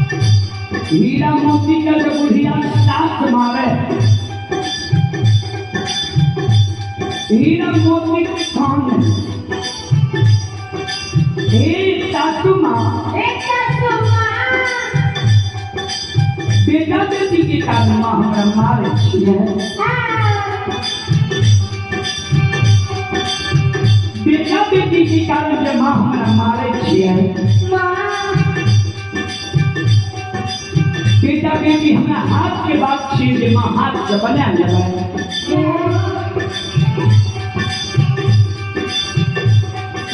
हीरा मोती का जो बुढ़िया साथ मारे, हीरा मोती खान सासू माँ बेटा बेटी के कारण माँ हमारा मारे बेटा बेटी के कारण जब माँ हमारा मारे बेटा बेटी हमारा हाथ के बात छीन माँ हाथ से बना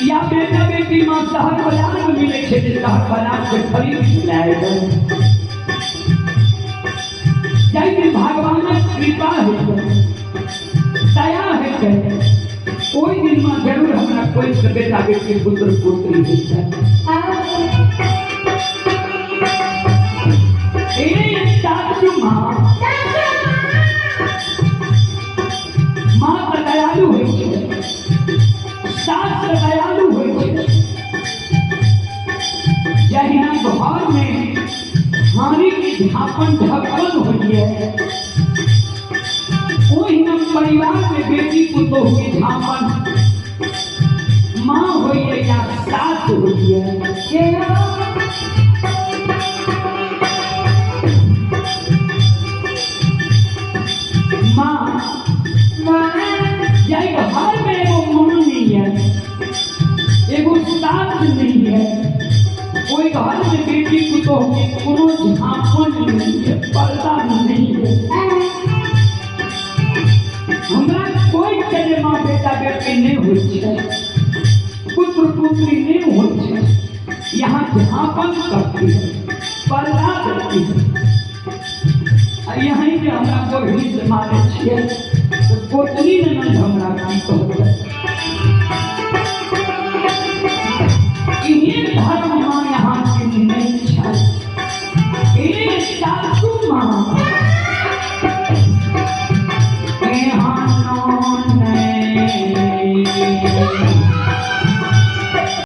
या बेटा बेटी माँ शहर बाजार में मिले शहर बाजार से खरीद लाए जाइए भगवान कृपा है दया है कोई दिन माँ जरूर हमारा कोई से बेटा बेटी पुत्र पुत्री सासू माँ तो दयालु है सास दयालु है जहिना घर में हानि की झापन ढक्कन हुई है वही न परिवार में बेटी पुतोह की झापन माँ हुई है या सास हुई है घर में एगो मन नहीं है एगो साथ नहीं है कोई घर में बेटी पुतोह के कोनो झांपन नहीं है पर्दा नहीं है हमरा कोई चले माँ बेटा बेटी नहीं हो पुत्र पुत्री नहीं हो यहाँ झांपन करती है पर्दा करती है यहीं के हमरा को ही मारे छे पोतरी ने हमरा की कहते